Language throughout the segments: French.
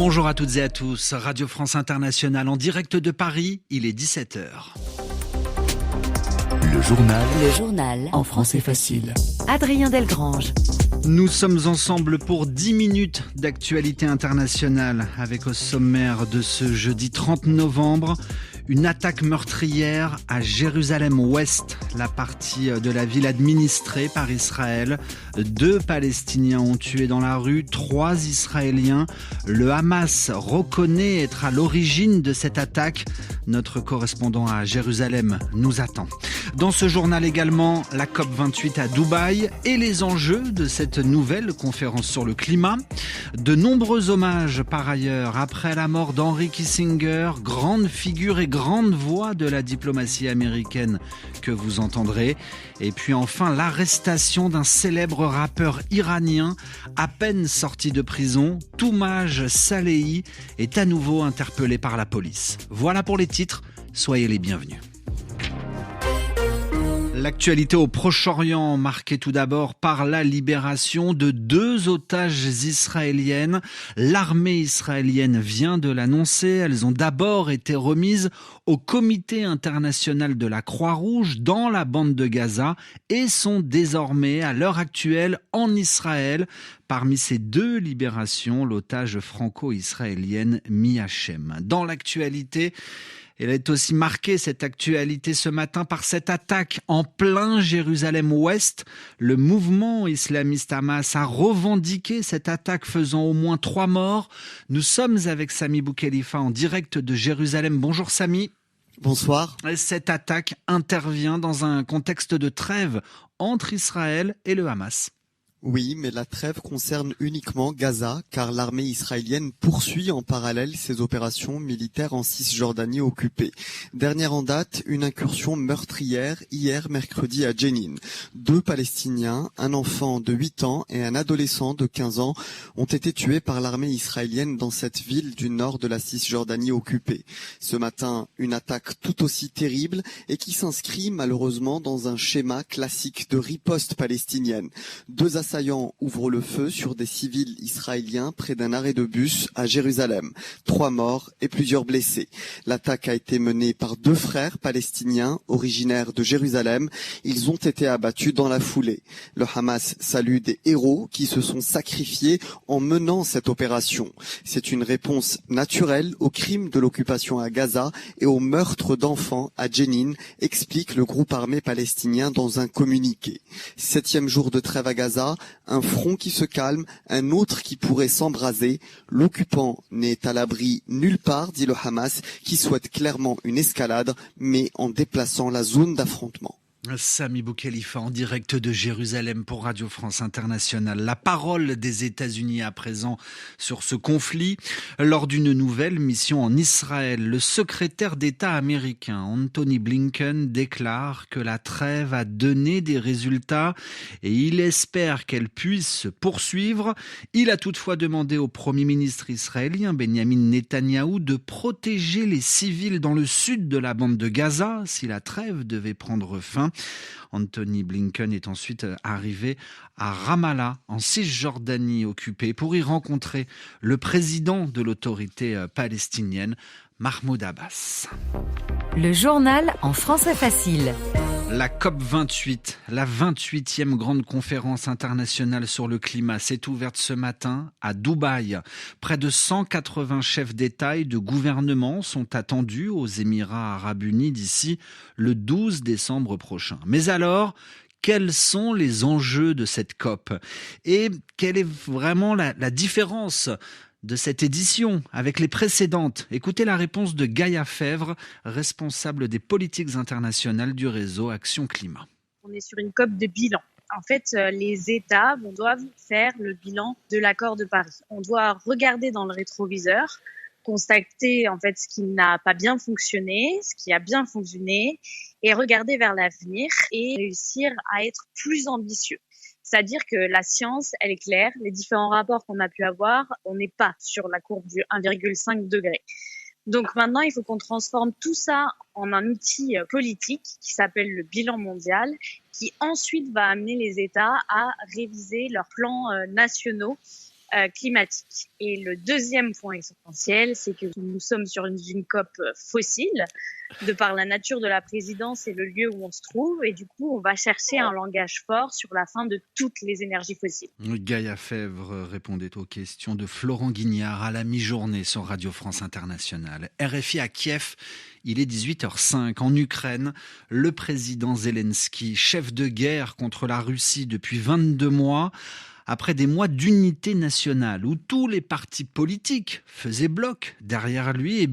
Bonjour à toutes et à tous, Radio France Internationale en direct de Paris, il est 17h. Le journal en français facile. Adrien Delgrange. Nous sommes ensemble pour 10 minutes d'actualité internationale avec au sommaire de ce jeudi 30 novembre, une attaque meurtrière à Jérusalem-Ouest, la partie de la ville administrée par Israël. 2 Palestiniens ont tué dans la rue, 3 Israéliens. Le Hamas reconnaît être à l'origine de cette attaque. Notre correspondant à Jérusalem nous attend. Dans ce journal également, la COP28 à Dubaï et les enjeux de cette nouvelle conférence sur le climat. De nombreux hommages par ailleurs après la mort d'Henry Kissinger, grande figure et grande voix de la diplomatie américaine que vous entendrez. Et puis enfin l'arrestation d'un célèbre rappeur iranien à peine sorti de prison. Toumaj Salehi est à nouveau interpellé par la police. Voilà pour les titres, soyez les bienvenus. L'actualité au Proche-Orient, marquée tout d'abord par la libération de 2 otages israéliennes. L'armée israélienne vient de l'annoncer. Elles ont d'abord été remises au Comité international de la Croix-Rouge dans la bande de Gaza et sont désormais à l'heure actuelle en Israël. Parmi ces 2 libérations, l'otage franco-israélienne Miachem. Dans l'actualité, elle est aussi marquée, cette actualité, ce matin par cette attaque en plein Jérusalem-Ouest. Le mouvement islamiste Hamas a revendiqué cette attaque faisant au moins 3 morts. Nous sommes avec Sami Boukhelifa en direct de Jérusalem. Bonjour Sami. Bonsoir. Cette attaque intervient dans un contexte de trêve entre Israël et le Hamas. Oui, mais la trêve concerne uniquement Gaza, car l'armée israélienne poursuit en parallèle ses opérations militaires en Cisjordanie occupée. Dernière en date, une incursion meurtrière hier mercredi à Jenin. 2 Palestiniens, un enfant de 8 ans et un adolescent de 15 ans ont été tués par l'armée israélienne dans cette ville du nord de la Cisjordanie occupée. Ce matin, une attaque tout aussi terrible et qui s'inscrit malheureusement dans un schéma classique de riposte palestinienne. 2 assaillants ouvrent le feu sur des civils israéliens près d'un arrêt de bus à Jérusalem. 3 morts et plusieurs blessés. L'attaque a été menée par 2 frères palestiniens originaires de Jérusalem. Ils ont été abattus dans la foulée. Le Hamas salue des héros qui se sont sacrifiés en menant cette opération. C'est une réponse naturelle aux crimes de l'occupation à Gaza et aux meurtres d'enfants à Jenin, explique le groupe armé palestinien dans un communiqué. 7e jour de trêve à Gaza, un front qui se calme, un autre qui pourrait s'embraser. L'occupant n'est à l'abri nulle part, dit le Hamas, qui souhaite clairement une escalade, mais en déplaçant la zone d'affrontement. Sami Boukhelifa en direct de Jérusalem pour Radio France Internationale. La parole des États-Unis à présent sur ce conflit. Lors d'une nouvelle mission en Israël, le secrétaire d'État américain Anthony Blinken déclare que la trêve a donné des résultats et il espère qu'elle puisse se poursuivre. Il a toutefois demandé au Premier ministre israélien Benjamin Netanyahou de protéger les civils dans le sud de la bande de Gaza si la trêve devait prendre fin. Anthony Blinken est ensuite arrivé à Ramallah, en Cisjordanie occupée, pour y rencontrer le président de l'autorité palestinienne, Mahmoud Abbas. Le journal en français facile. La COP28, la 28e grande conférence internationale sur le climat, s'est ouverte ce matin à Dubaï. Près de 180 chefs d'État et de gouvernement sont attendus aux Émirats arabes unis d'ici le 12 décembre prochain. Mais alors, quels sont les enjeux de cette COP? Et quelle est vraiment la différence de cette édition avec les précédentes? Écoutez la réponse de Gaïa Fèvre, responsable des politiques internationales du réseau Action Climat. On est sur une COP de bilan. En fait, les États doivent faire le bilan de l'accord de Paris. On doit regarder dans le rétroviseur, constater en fait ce qui n'a pas bien fonctionné, ce qui a bien fonctionné, et regarder vers l'avenir et réussir à être plus ambitieux. C'est-à-dire que la science, elle est claire. Les différents rapports qu'on a pu avoir, on n'est pas sur la courbe du 1,5 degré. Donc maintenant, il faut qu'on transforme tout ça en un outil politique qui s'appelle le bilan mondial, qui ensuite va amener les États à réviser leurs plans nationaux climatique. Et le deuxième point essentiel, c'est que nous sommes sur une COP fossile, de par la nature de la présidence et le lieu où on se trouve. Et du coup, on va chercher un langage fort sur la fin de toutes les énergies fossiles. Gaïa Fèvre répondait aux questions de Florent Guignard à la mi-journée sur Radio France Internationale. RFI à Kiev, il est 18h05. En Ukraine, le président Zelensky, chef de guerre contre la Russie depuis 22 mois, après des mois d'unité nationale où tous les partis politiques faisaient bloc derrière lui,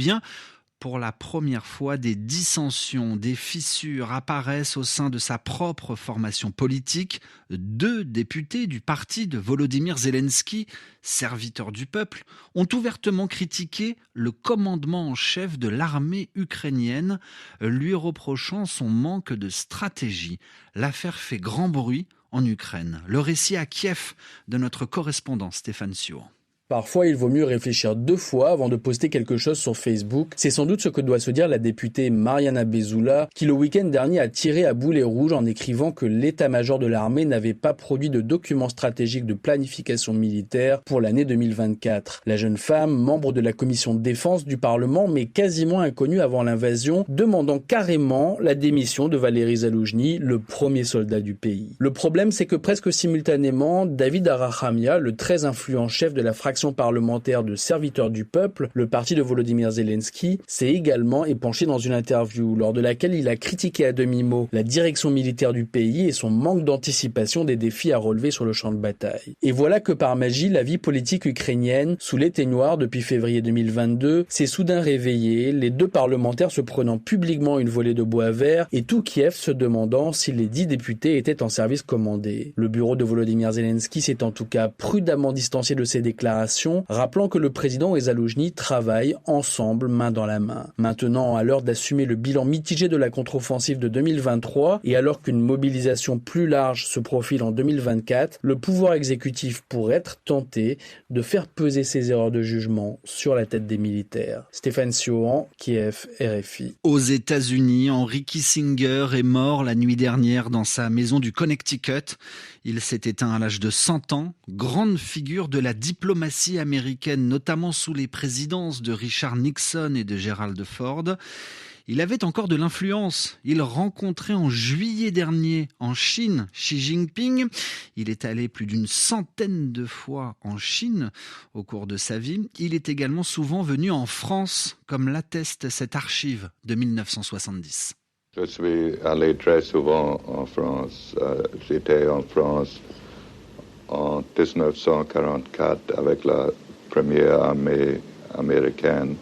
pour la première fois, des dissensions, des fissures apparaissent au sein de sa propre formation politique. 2 députés du parti de Volodymyr Zelensky, serviteur du peuple, ont ouvertement critiqué le commandement en chef de l'armée ukrainienne, lui reprochant son manque de stratégie. L'affaire fait grand bruit en Ukraine. Le récit à Kiev de notre correspondant Stéphane Sio. Parfois, il vaut mieux réfléchir 2 fois avant de poster quelque chose sur Facebook. C'est sans doute ce que doit se dire la députée Mariana Bezula, qui le week-end dernier a tiré à boulet rouge en écrivant que l'état-major de l'armée n'avait pas produit de document stratégique de planification militaire pour l'année 2024. La jeune femme, membre de la commission de défense du Parlement, mais quasiment inconnue avant l'invasion, demandant carrément la démission de Valéry Zaloujny, le premier soldat du pays. Le problème, c'est que presque simultanément, David Arachamia, le très influent chef de la fraction parlementaire de serviteurs du peuple, le parti de Volodymyr Zelensky, s'est également épanché dans une interview lors de laquelle il a critiqué à demi-mot la direction militaire du pays et son manque d'anticipation des défis à relever sur le champ de bataille. Et voilà que par magie, la vie politique ukrainienne, sous l'éteignoir depuis février 2022, s'est soudain réveillée, les 2 parlementaires se prenant publiquement une volée de bois vert et tout Kiev se demandant si les 10 députés étaient en service commandé. Le bureau de Volodymyr Zelensky s'est en tout cas prudemment distancié de ces déclarations, rappelant que le président et Zaloujny travaillent ensemble main dans la main. Maintenant, à l'heure d'assumer le bilan mitigé de la contre-offensive de 2023 et alors qu'une mobilisation plus large se profile en 2024, le pouvoir exécutif pourrait être tenté de faire peser ses erreurs de jugement sur la tête des militaires. Stéphane Siohan, Kiev, RFI. Aux États-Unis, Henry Kissinger est mort la nuit dernière dans sa maison du Connecticut. Il s'est éteint à l'âge de 100 ans, grande figure de la diplomatie américaine, notamment sous les présidences de Richard Nixon et de Gerald Ford. Il avait encore de l'influence. Il rencontrait en juillet dernier en Chine Xi Jinping. Il est allé plus d'une centaine de fois en Chine au cours de sa vie. Il est également souvent venu en France, comme l'atteste cette archive de 1970. Je suis allé très souvent en France. J'étais en France en 1944 avec la première armée américaine.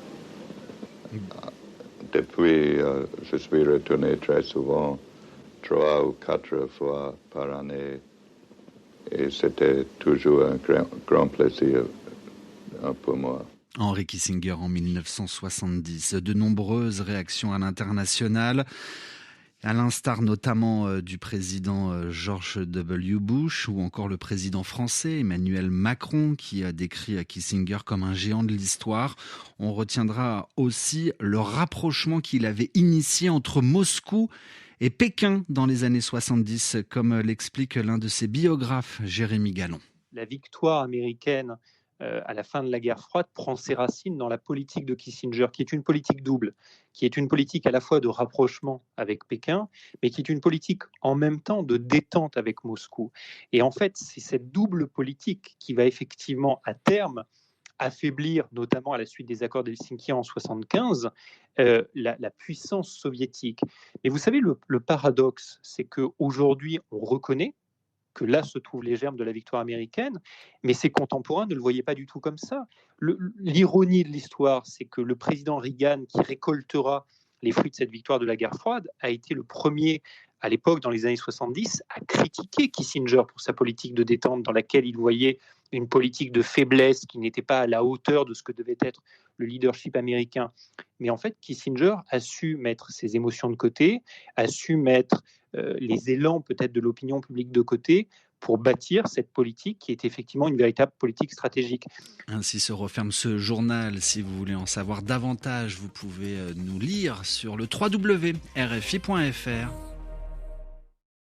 Depuis, je suis retourné très souvent, 3 ou 4 fois par année. Et c'était toujours un grand plaisir pour moi. Henry Kissinger en 1970. De nombreuses réactions à l'international, à l'instar notamment du président George W. Bush ou encore le président français Emmanuel Macron qui a décrit Kissinger comme un géant de l'histoire. On retiendra aussi le rapprochement qu'il avait initié entre Moscou et Pékin dans les années 70, comme l'explique l'un de ses biographes, Jérémy Gallon. La victoire américaine à la fin de la guerre froide prend ses racines dans la politique de Kissinger, qui est une politique double, qui est une politique à la fois de rapprochement avec Pékin, mais qui est une politique en même temps de détente avec Moscou. Et en fait, c'est cette double politique qui va effectivement à terme affaiblir, notamment à la suite des accords d'Helsinki en 1975, la puissance soviétique. Mais vous savez, le paradoxe, c'est qu'aujourd'hui, on reconnaît que là se trouvent les germes de la victoire américaine, mais ses contemporains ne le voyaient pas du tout comme ça. L'ironie de l'histoire, c'est que le président Reagan, qui récoltera les fruits de cette victoire de la guerre froide, a été le premier, à l'époque, dans les années 70, à critiquer Kissinger pour sa politique de détente, dans laquelle il voyait une politique de faiblesse qui n'était pas à la hauteur de ce que devait être le leadership américain. Mais en fait, Kissinger a su mettre ses émotions de côté, a su mettre les élans peut-être de l'opinion publique de côté pour bâtir cette politique qui est effectivement une véritable politique stratégique. Ainsi se referme ce journal. Si vous voulez en savoir davantage, vous pouvez nous lire sur le www.rfi.fr.